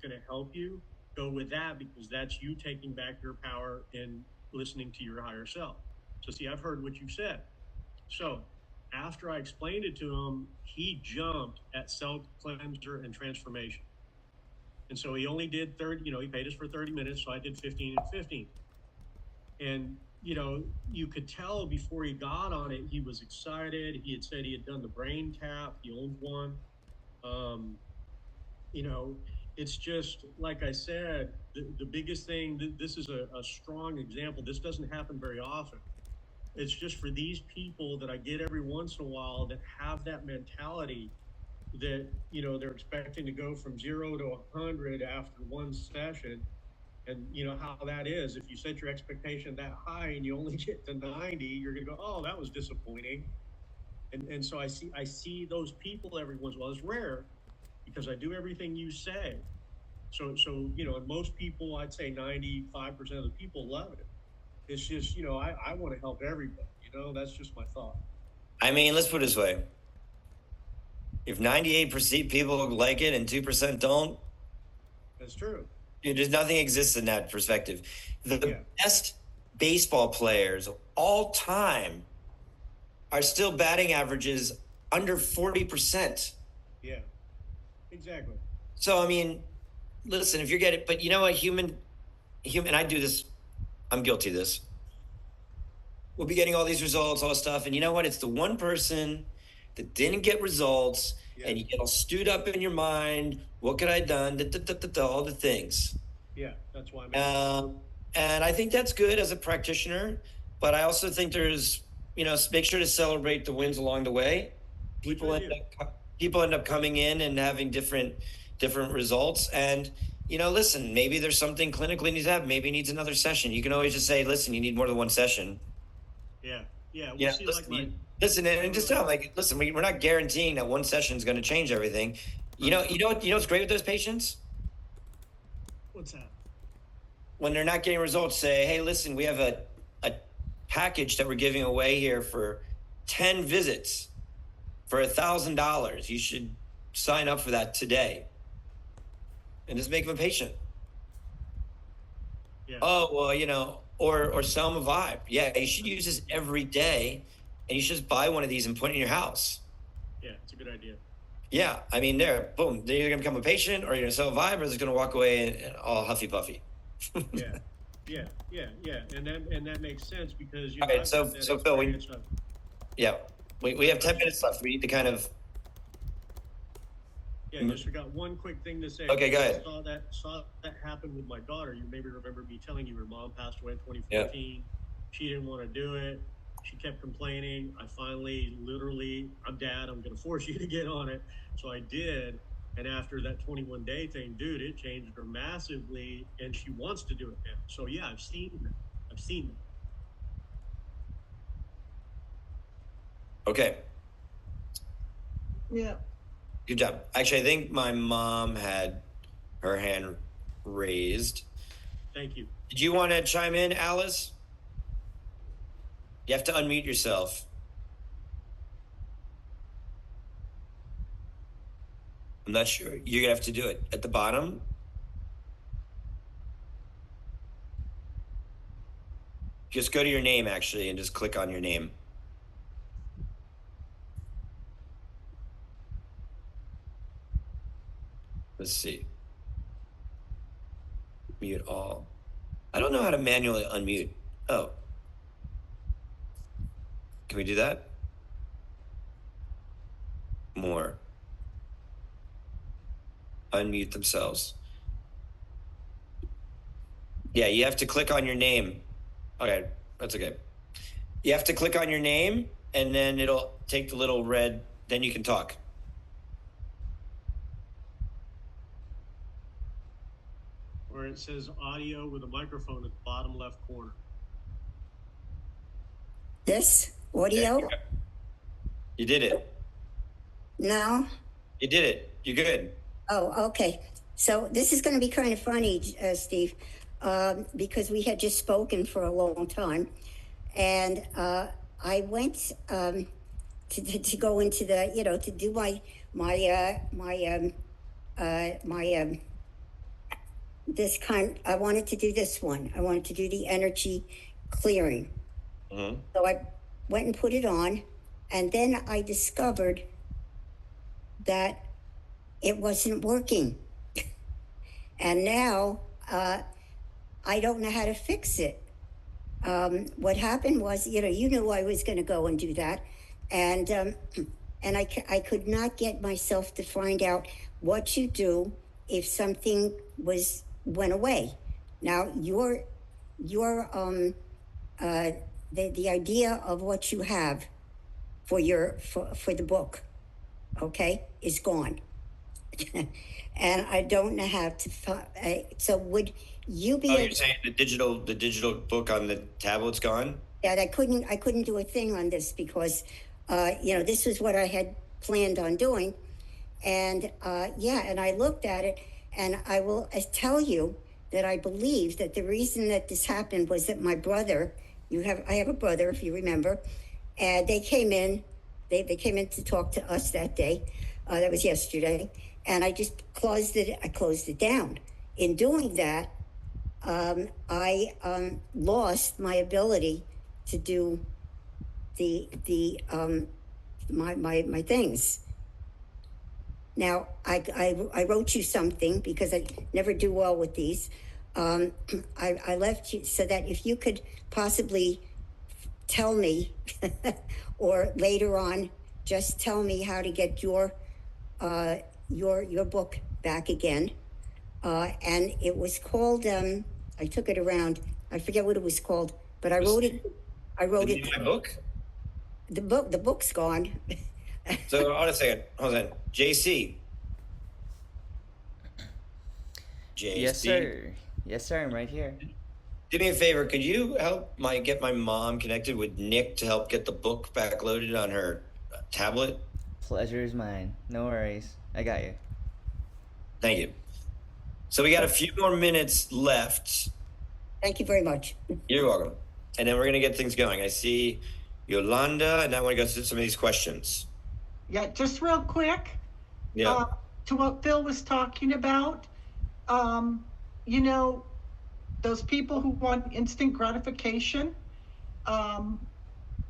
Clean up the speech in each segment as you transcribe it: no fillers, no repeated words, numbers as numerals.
going to help you, go with that, because that's you taking back your power and listening to your higher self. So see, I've heard what you said. So after I explained it to him, he jumped at cell cleanser and transformation. And so he only did 30, he paid us for 30 minutes. So I did 15 and 15. And, you could tell before he got on it, he was excited. He had said he had done the brain tap. He owned one. It's just, like I said, the biggest thing, this is a strong example. This doesn't happen very often. It's just for these people that I get every once in a while that have that mentality that, they're expecting to go from 0 to 100 after one session. And you know how that is. If you set your expectation that high and you only get to 90, you're going to go, oh, that was disappointing. And so I see those people every once in a while. It's rare because I do everything you say. So and most people, I'd say 95% of the people love it. It's just, I want to help everybody. That's just my thought. I mean, let's put it this way. If 98% people like it and 2% don't, that's true. There's nothing exists in that perspective. The best baseball players of all time are still batting averages under 40%. Yeah, exactly. So, I mean, listen, if you're getting, but you know what, human, I do this, I'm guilty of this. We'll be getting all these results, all this stuff. And you know what? It's the one person that didn't get results, and you get all stewed up in your mind. What could I have done? All the things. Yeah, that's why. And I think that's good as a practitioner. But I also think there's, make sure to celebrate the wins along the way. People end up coming in and having different results. And, listen, maybe there's something clinically needs to happen. Maybe it needs another session. You can always just say, listen, you need more than one session. Yeah. Listen, and just tell them, listen, we're not guaranteeing that one session is going to change everything. You know what's great with those patients? What's that? When they're not getting results, say, hey, listen, we have a package that we're giving away here for 10 visits for $1,000. You should sign up for that today. And just make them a patient. Yeah. Oh, well, or sell them a V.I.B.E. Yeah, you should use this every day, and you should just buy one of these and put it in your house. Yeah, it's a good idea. Yeah, I mean, boom, they're either going to become a patient, or you're going to sell a V.I.B.E., or they're going to walk away and all huffy puffy. Yeah, and that makes sense because all right. So Phil, we have 10 minutes left. We need to kind of. Yeah, just forgot one quick thing to say. Okay, go ahead. I saw that happen with my daughter. You maybe remember me telling you her mom passed away in 2014. Yeah. She didn't want to do it. She kept complaining. I finally, literally, I'm dad. I'm going to force you to get on it. So I did. And after that 21-day thing, dude, it changed her massively. And she wants to do it now. So yeah, I've seen that. Okay. Yeah. Good job. Actually, I think my mom had her hand raised. Thank you. Did you want to chime in, Alice? You have to unmute yourself. I'm not sure. You're going to have to do it at the bottom. Just go to your name, actually, and just click on your name. Let's see. Mute all. I don't know how to manually unmute. Oh. Can we do that? More. Unmute themselves. Yeah, you have to click on your name. Okay, that's okay. You have to click on your name, and then it'll take the little red, then you can talk. Where it says audio with a microphone at the bottom left corner. This audio? You did it. No? You did it. You're good. Oh, okay. So this is going to be kind of funny, Steve, because we had just spoken for a long time. And I went to go into the, to do my I wanted to do this one. I wanted to do the energy clearing. Mm-hmm. So I went and put it on, and then I discovered that it wasn't working. And now I don't know how to fix it. What happened was, you knew I was going to go and do that, and I could not get myself to find out what you do if something went away. Now the idea of what you have for the book, okay, is gone. And I don't know how to. So would you be? Oh, you're saying the digital book on the tablet's gone? Yeah, I couldn't do a thing on this because, this was what I had planned on doing, and and I looked at it, and I will tell you that I believe that the reason that this happened was that my brother, I have a brother, if you remember, and they came in to talk to us that day. That was yesterday. And I just closed it down. In doing that, I lost my ability to do my things. Now I wrote you something because I never do well with these. I left you so that if you could possibly tell me, or later on, just tell me how to get your book back again. And it was called, I took it around, I forget what it was called, but I wrote it. My book? The book's gone. So hold on a second. Hold on. JC. Yes, sir. I'm right here. Do me a favor. Could you help get my mom connected with Nick to help get the book back loaded on her tablet? Pleasure is mine. No worries. I got you. Thank you. So we got a few more minutes left. Thank you very much. You're welcome. And then we're going to get things going. I see Yolanda, and I want to go through some of these questions. Yeah, just real quick. Yeah. To what Phil was talking about, those people who want instant gratification,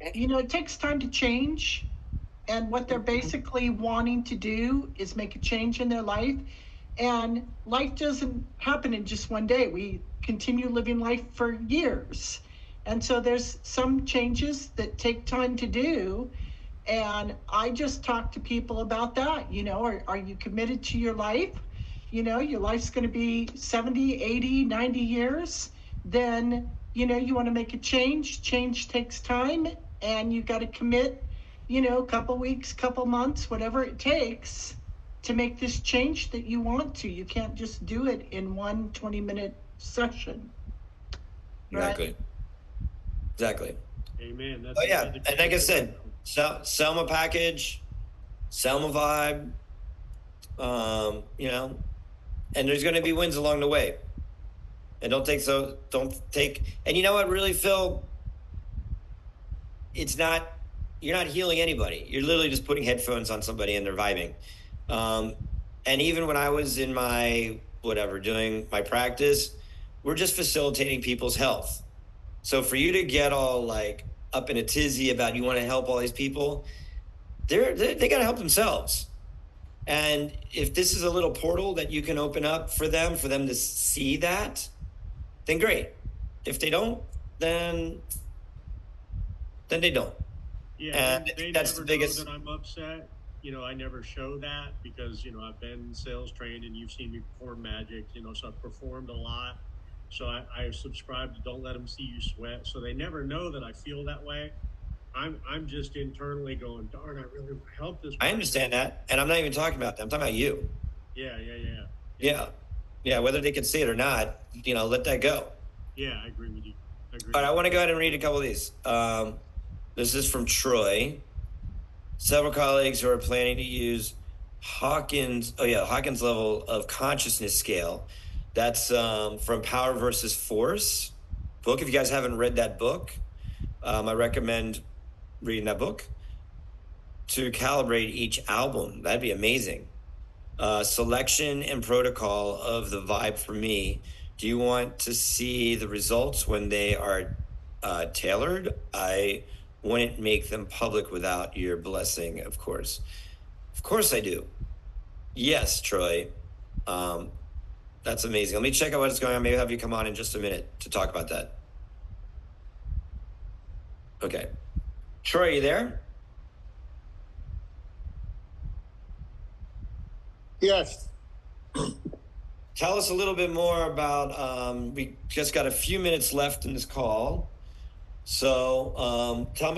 it takes time to change. And what they're basically wanting to do is make a change in their life. And life doesn't happen in just one day. We continue living life for years. And so there's some changes that take time to do. And I just talk to people about that. Are you committed to your life? Your life's going to be 70, 80, 90 years. Then, you want to make a change. Change takes time, and you got to commit, a couple weeks, couple months, whatever it takes to make this change that you want to. You can't just do it in one 20-minute session. Exactly. Right? Exactly. Amen. Oh yeah, and like I said, sell them a package, sell them a vibe, and there's going to be wins along the way. And don't take, and you know what, really, Phil, you're not healing anybody. You're literally just putting headphones on somebody and they're vibing. And even when I was in doing my practice, we're just facilitating people's health. So for you to get all up in a tizzy about you want to help all these people, they got to help themselves. And if this is a little portal that you can open up for them to see that, then great. If they don't, then they don't. Yeah, and they that's never the biggest. know that I'm upset. I never show that because, I've been sales trained and you've seen me perform magic, so I've performed a lot. So I subscribe to don't let them see you sweat. So they never know that I feel that way. I'm just internally going, darn, I really want to help this person. I understand that. And I'm not even talking about them. I'm talking about you. Yeah. Whether they can see it or not, let that go. Yeah, I agree with you. All right, I want to go ahead and read a couple of these. This is from Troy. Several colleagues who are planning to use Hawkins level of consciousness scale. That's from Power versus Force book. If you guys haven't read that book, I recommend reading that book to calibrate each album. That'd be amazing. selection and protocol of the Vibe for me. Do you want to see the results when they are tailored? I wouldn't make them public without your blessing, of course. Of course I do. Yes, Troy. That's amazing. Let me check out what's going on. Maybe have you come on in just a minute to talk about that. Okay. Troy, you there? Yes. Tell us a little bit more about, we just got a few minutes left in this call. So tell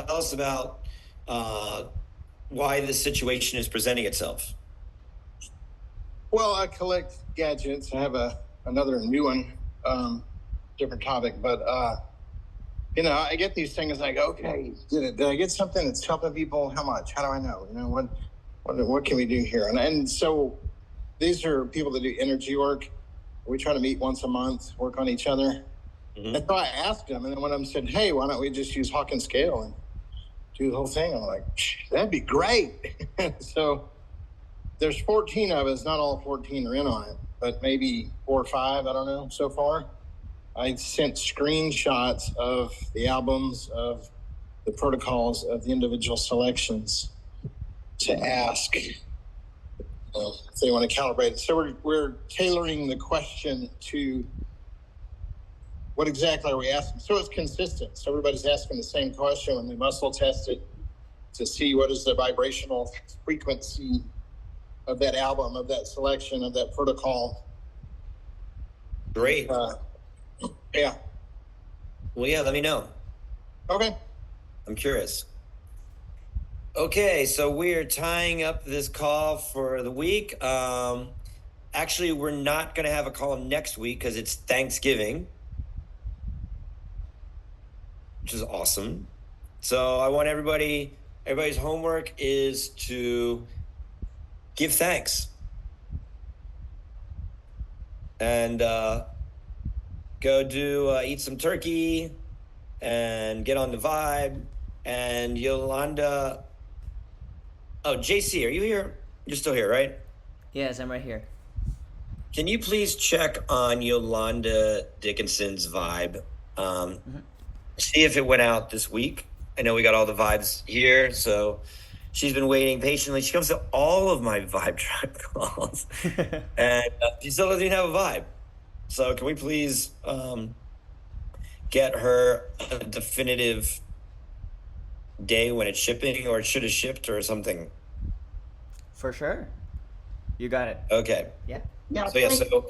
us about why this situation is presenting itself. Well, I collect gadgets. I have another new one, different topic, but I get these things like, okay, did I get something that's helping people? How much? How do I know? What can we do here? And so these are people that do energy work. We try to meet once a month, work on each other. Mm-hmm. And so I asked them, and then one of them said, hey, why don't we just use Hawkins scale and do the whole thing? I'm like, that'd be great. So there's 14 of us, not all 14 are in on it, but maybe 4 or 5, I don't know, so far. I sent screenshots of the albums, of the protocols, of the individual selections to ask if they want to calibrate it. So we're tailoring the question to what exactly are we asking? So it's consistent. So everybody's asking the same question when they muscle test it to see what is the vibrational frequency of that album, of that selection, of that protocol. Great. Yeah. Well, yeah, let me know. Okay. I'm curious. Okay, so we're tying up this call for the week. Actually, we're not going to have a call next week because it's Thanksgiving, which is awesome. So I want everybody's homework is to give thanks and go eat some turkey and get on the vibe. And Yolanda, JC, are you here? You're still here, right? Yes, I'm right here. Can you please check on Yolanda Dickinson's vibe? See if it went out this week. I know we got all the vibes here, so she's been waiting patiently. She comes to all of my VIBETRIBE calls, and she still doesn't even have a vibe. So can we please get her a definitive day when it's shipping, or it should have shipped or something? For sure. You got it. Okay. Yeah. Yeah. So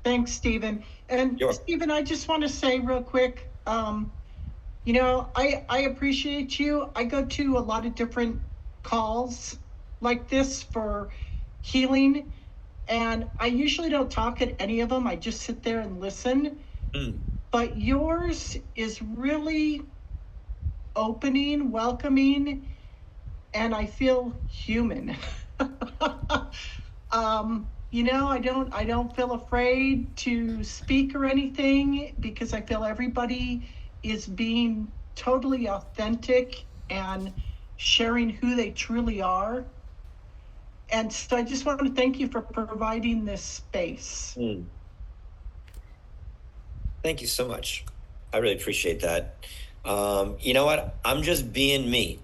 thanks, Stephen. And Stephen, I just want to say real quick, I appreciate you. I go to a lot of different calls like this for healing, and I usually don't talk at any of them. I just sit there and listen. But yours is really opening, welcoming, and I feel human. I don't feel afraid to speak or anything because I feel everybody is being totally authentic and sharing who they truly are. And so I just want to thank you for providing this space. Thank you so much. I really appreciate that. You know what? I'm just being me.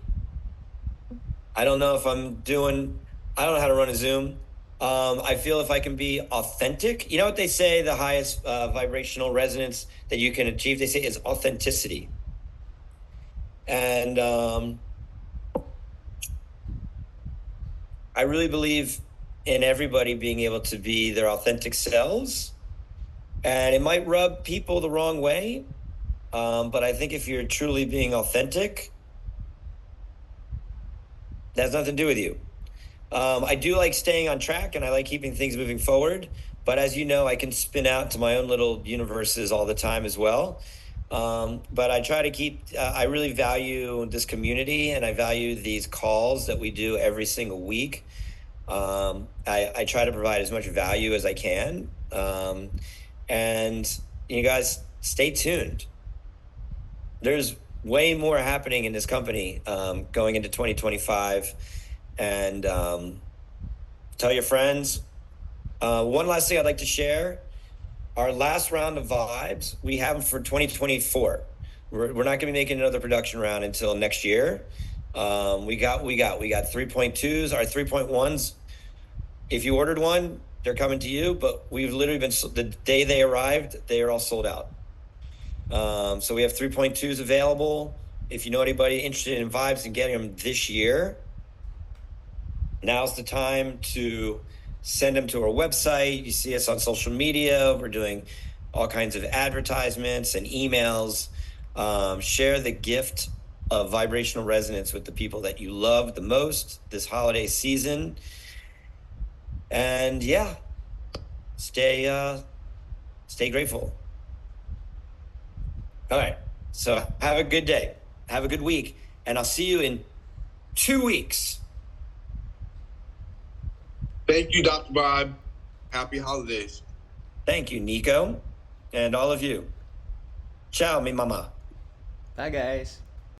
I don't know how to run a Zoom. I feel if I can be authentic, you know what they say, the highest vibrational resonance that you can achieve, they say is authenticity. And I really believe in everybody being able to be their authentic selves. And it might rub people the wrong way. But I think if you're truly being authentic, that has nothing to do with you. I do like staying on track, and I like keeping things moving forward. But as you know, I can spin out to my own little universes all the time as well. But I try to keep, I really value this community, and I value these calls that we do every single week. I try to provide as much value as I can. And you guys, stay tuned. There's way more happening in this company going into 2025. And talk Tell your friends. One last thing I'd like to share. Our last round of vibes, we have them for 2024. We're not going to be making another production round until next year. We got 3.2s. Our 3.1s, if you ordered one, they're coming to you, but we've literally been, the day they arrived, they are all sold out. So we have 3.2s available. If you know anybody interested in vibes and getting them this year, now's the time to send them to our website. You see us on social media. We're doing all kinds of advertisements and emails. Share the gift of vibrational resonance with the people that you love the most this holiday season. And yeah, stay grateful. All right. So have a good day. Have a good week. And I'll see you in 2 weeks. Thank you, Dr. Vibe. Happy holidays. Thank you, Nico, and all of you. Ciao, mi mama. Bye, guys.